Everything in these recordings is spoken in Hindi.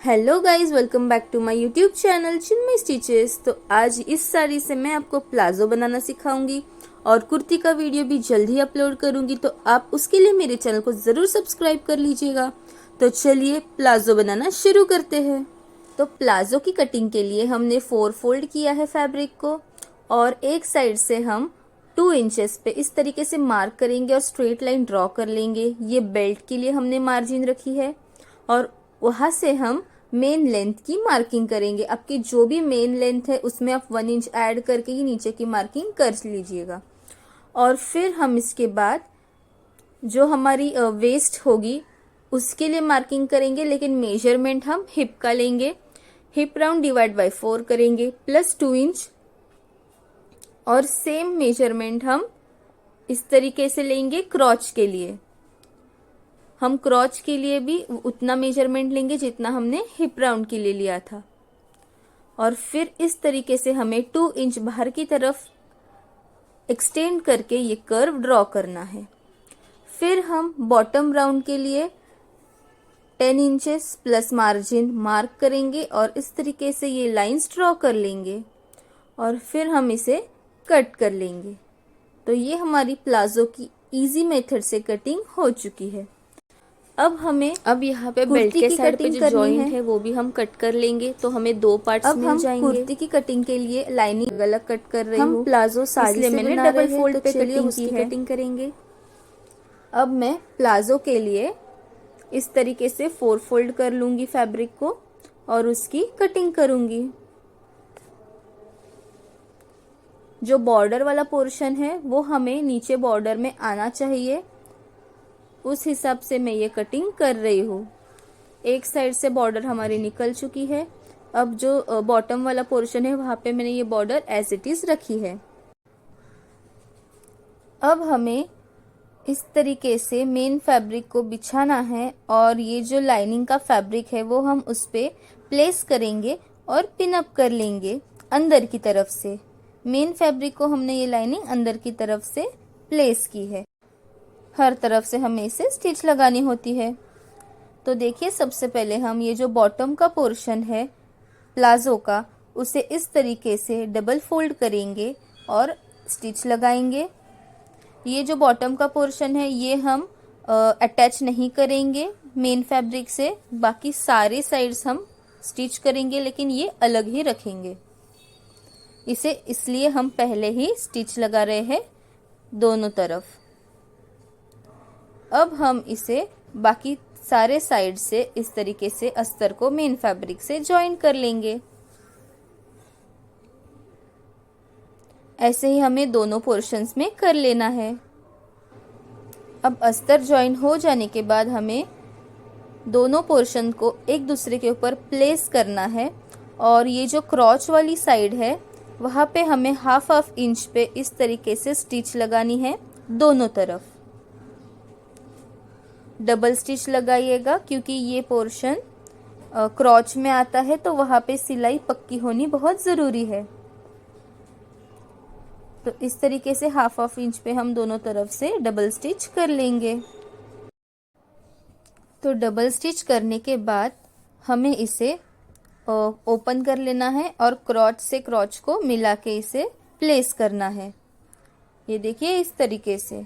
Hello guys, welcome back to my YouTube channel Chinmay stitches. तो आज इस साड़ी से मैं आपको प्लाजो बनाना सिखाऊंगी और कुर्ती का वीडियो भी जल्द ही अपलोड करूंगी, तो आप उसके लिए मेरे चैनल को ज़रूर सब्सक्राइब कर लीजिएगा। तो चलिए प्लाजो बनाना शुरू करते हैं। तो प्लाजो की कटिंग के लिए हमने 4 फोल्ड किया है फैब्रिक को और एक साइड से हम 2 इंचेस पे इस तरीके से मार्क करेंगे और स्ट्रेट लाइन ड्रॉ कर लेंगे। ये बेल्ट के लिए हमने मार्जिन रखी है और वहाँ से हम मेन लेंथ की मार्किंग करेंगे। आपकी जो भी मेन लेंथ है उसमें आप 1 इंच ऐड करके ही नीचे की मार्किंग कर लीजिएगा। और फिर हम इसके बाद जो हमारी वेस्ट होगी उसके लिए मार्किंग करेंगे, लेकिन मेजरमेंट हम हिप का लेंगे। हिप राउंड डिवाइड बाय 4 करेंगे प्लस 2 इंच और सेम मेजरमेंट हम इस तरीके से लेंगे क्रॉच के लिए। हम क्रॉच के लिए भी उतना मेजरमेंट लेंगे जितना हमने हिप राउंड के लिए लिया था। और फिर इस तरीके से हमें 2 इंच बाहर की तरफ एक्सटेंड करके ये कर्व ड्रॉ करना है। फिर हम बॉटम राउंड के लिए 10 इंचेस प्लस मार्जिन मार्क करेंगे और इस तरीके से ये लाइंस ड्रॉ कर लेंगे और फिर हम इसे कट कर लेंगे। तो ये हमारी प्लाजो की इजी मेथड से कटिंग हो चुकी है। अब यहाँ पे बेल्ट के साइड पे जो जॉइंट है वो भी हम कट कर लेंगे, तो हमें 2 पार्ट्स मिल जाएंगे। कुर्ती की कटिंग के लिए लाइनिंग अलग कट कर रही हूँ, हम प्लाजो साड़ी से मैंने डबल फोल्ड पे कटिंग करेंगे। अब मैं प्लाजो के लिए इस तरीके से 4 फोल्ड कर लूंगी फैब्रिक को और उसकी कटिंग करूंगी। जो बॉर्डर वाला पोर्शन है वो हमें नीचे बॉर्डर में आना चाहिए, उस हिसाब से मैं ये कटिंग कर रही हूँ। एक साइड से बॉर्डर हमारी निकल चुकी है। अब जो बॉटम वाला पोर्शन है वहां पे मैंने ये बॉर्डर एज इट इज रखी है। अब हमें इस तरीके से मेन फैब्रिक को बिछाना है और ये जो लाइनिंग का फैब्रिक है वो हम उस पे प्लेस करेंगे और पिन अप कर लेंगे अंदर की तरफ से। मेन फैब्रिक को हमने ये लाइनिंग अंदर की तरफ से प्लेस की है। हर तरफ से हमें इसे स्टिच लगानी होती है। तो देखिए, सबसे पहले हम ये जो बॉटम का पोर्शन है प्लाजो का उसे इस तरीके से डबल फोल्ड करेंगे और स्टिच लगाएंगे। ये जो बॉटम का पोर्शन है ये हम अटैच नहीं करेंगे मेन फैब्रिक से, बाकी सारे साइड्स हम स्टिच करेंगे, लेकिन ये अलग ही रखेंगे। इसे इसलिए हम पहले ही स्टिच लगा रहे हैं दोनों तरफ। अब हम इसे बाकी सारे साइड से इस तरीके से अस्तर को मेन फैब्रिक से जॉइन कर लेंगे। ऐसे ही हमें दोनों पोर्शंस में कर लेना है। अब अस्तर जॉइन हो जाने के बाद हमें दोनों पोर्शन को एक दूसरे के ऊपर प्लेस करना है और ये जो क्रॉच वाली साइड है वहाँ पे हमें हाफ इंच पे इस तरीके से स्टिच लगानी है दोनों तरफ। डबल स्टिच लगाइएगा क्योंकि ये पोर्शन क्रॉच में आता है, तो वहाँ पे सिलाई पक्की होनी बहुत ज़रूरी है। तो इस तरीके से हाफ इंच पे हम दोनों तरफ से डबल स्टिच कर लेंगे। तो डबल स्टिच करने के बाद हमें इसे ओपन कर लेना है और क्रॉच से क्रॉच को मिला के इसे प्लेस करना है। ये देखिए इस तरीके से।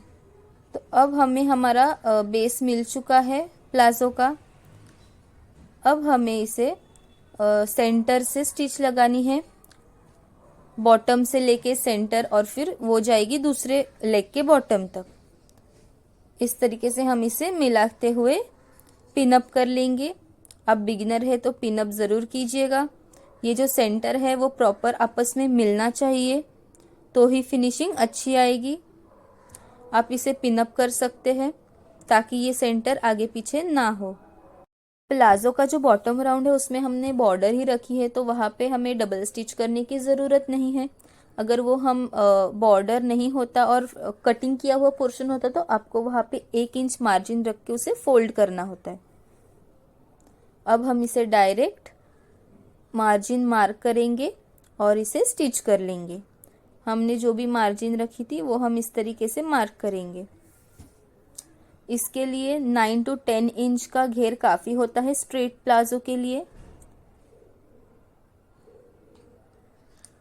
तो अब हमें हमारा बेस मिल चुका है प्लाजो का। अब हमें इसे सेंटर से स्टिच लगानी है, बॉटम से लेके सेंटर और फिर वो जाएगी दूसरे लेग के बॉटम तक। इस तरीके से हम इसे मिलाते हुए पिन अप कर लेंगे। अब बिगिनर है तो पिन अप ज़रूर कीजिएगा। ये जो सेंटर है वो प्रॉपर आपस में मिलना चाहिए, तो ही फिनिशिंग अच्छी आएगी। आप इसे पिन अप कर सकते हैं ताकि ये सेंटर आगे पीछे ना हो। प्लाजो का जो बॉटम राउंड है उसमें हमने बॉर्डर ही रखी है, तो वहाँ पे हमें डबल स्टिच करने की ज़रूरत नहीं है। अगर वो हम बॉर्डर नहीं होता और कटिंग किया हुआ पोर्शन होता तो आपको वहाँ पे 1 इंच मार्जिन रख के उसे फोल्ड करना होता है। अब हम इसे डायरेक्ट मार्जिन मार्क करेंगे और इसे स्टिच कर लेंगे। हमने जो भी मार्जिन रखी थी वो हम इस तरीके से मार्क करेंगे। इसके लिए 9 to 10 इंच का घेर काफ़ी होता है स्ट्रेट प्लाजो के लिए।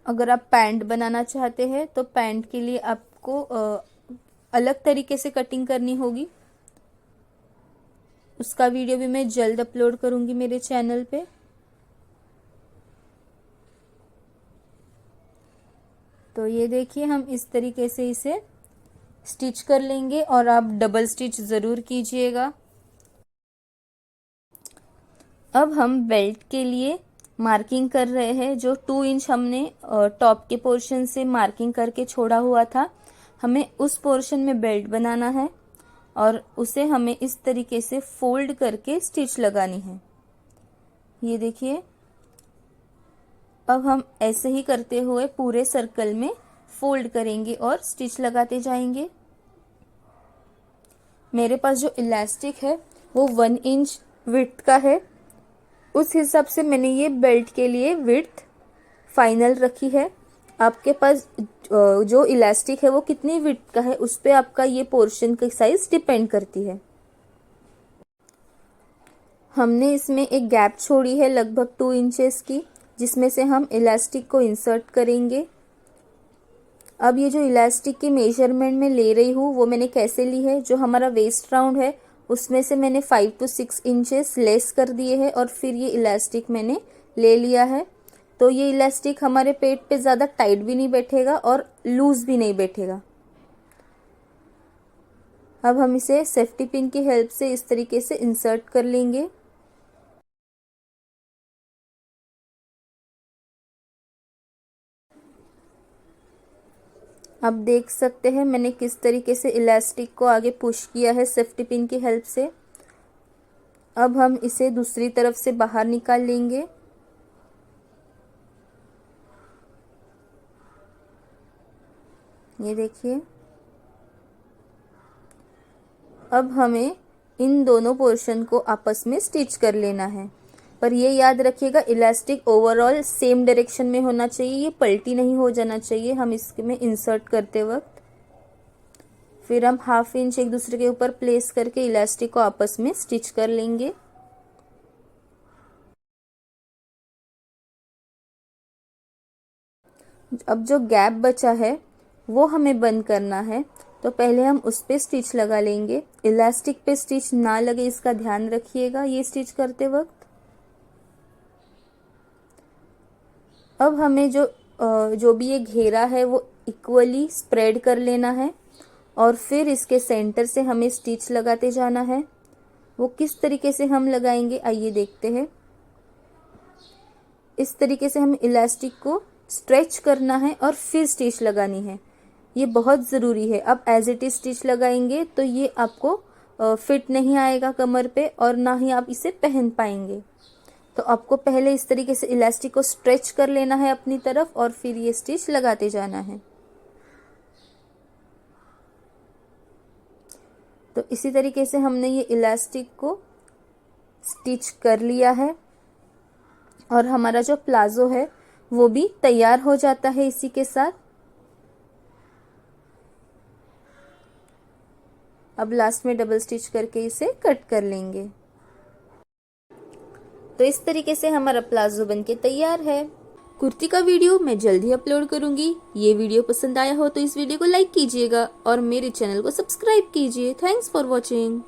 अगर आप पैंट बनाना चाहते हैं तो पैंट के लिए आपको अलग तरीके से कटिंग करनी होगी। उसका वीडियो भी मैं जल्द अपलोड करूंगी मेरे चैनल पे। तो ये देखिए हम इस तरीके से इसे स्टिच कर लेंगे और आप डबल स्टिच ज़रूर कीजिएगा। अब हम बेल्ट के लिए मार्किंग कर रहे हैं। जो 2 इंच हमने टॉप के पोर्शन से मार्किंग करके छोड़ा हुआ था, हमें उस पोर्शन में बेल्ट बनाना है और उसे हमें इस तरीके से फोल्ड करके स्टिच लगानी है। ये देखिए, अब हम ऐसे ही करते हुए पूरे सर्कल में फोल्ड करेंगे और स्टिच लगाते जाएंगे। मेरे पास जो इलास्टिक है वो 1 इंच विड्थ का है। उस हिसाब से मैंने ये बेल्ट के लिए विड्थ फाइनल रखी है। आपके पास जो इलास्टिक है वो कितनी विड्थ का है उस पे आपका ये पोर्शन की साइज डिपेंड करती है। हमने इसमें एक गैप छोड़ी है लगभग 2 इंचेस की, जिसमें से हम इलास्टिक को इंसर्ट करेंगे। अब ये जो इलास्टिक की मेजरमेंट में ले रही हूँ वो मैंने कैसे ली है, जो हमारा वेस्ट राउंड है उसमें से मैंने 5 to 6 इंचेस लेस कर दिए हैं और फिर ये इलास्टिक मैंने ले लिया है। तो ये इलास्टिक हमारे पेट पे ज़्यादा टाइट भी नहीं बैठेगा और लूज भी नहीं बैठेगा। अब हम इसे सेफ्टी पिन की हेल्प से इस तरीके से इंसर्ट कर लेंगे। अब देख सकते हैं मैंने किस तरीके से इलास्टिक को आगे पुश किया है सेफ्टी पिन की हेल्प से। अब हम इसे दूसरी तरफ से बाहर निकाल लेंगे। ये देखिए, अब हमें इन दोनों पोर्शन को आपस में स्टिच कर लेना है। पर ये याद रखिएगा इलास्टिक ओवरऑल सेम डायरेक्शन में होना चाहिए, ये पलटी नहीं हो जाना चाहिए हम इसमें इंसर्ट करते वक्त। फिर हम 1/2 इंच एक दूसरे के ऊपर प्लेस करके इलास्टिक को आपस में स्टिच कर लेंगे। अब जो गैप बचा है वो हमें बंद करना है, तो पहले हम उस पे स्टिच लगा लेंगे। इलास्टिक पे स्टिच ना लगे इसका ध्यान रखिएगा ये स्टिच करते वक्त। अब हमें जो भी ये घेरा है वो इक्वली स्प्रेड कर लेना है और फिर इसके सेंटर से हमें स्टिच लगाते जाना है। वो किस तरीके से हम लगाएंगे आइए देखते हैं। इस तरीके से हमें इलास्टिक को स्ट्रेच करना है और फिर स्टिच लगानी है, ये बहुत ज़रूरी है। अब एज इट इज स्टिच लगाएंगे तो ये आपको फिट नहीं आएगा कमर पे और ना ही आप इसे पहन पाएंगे। तो आपको पहले इस तरीके से इलास्टिक को स्ट्रेच कर लेना है अपनी तरफ और फिर ये स्टिच लगाते जाना है। तो इसी तरीके से हमने ये इलास्टिक को स्टिच कर लिया है और हमारा जो प्लाजो है वो भी तैयार हो जाता है इसी के साथ। अब लास्ट में डबल स्टिच करके इसे कट कर लेंगे। तो इस तरीके से हमारा प्लाजो बनके तैयार है। कुर्ती का वीडियो मैं जल्द ही अपलोड करूंगी। ये वीडियो पसंद आया हो तो इस वीडियो को लाइक कीजिएगा और मेरे चैनल को सब्सक्राइब कीजिए। Thanks for watching.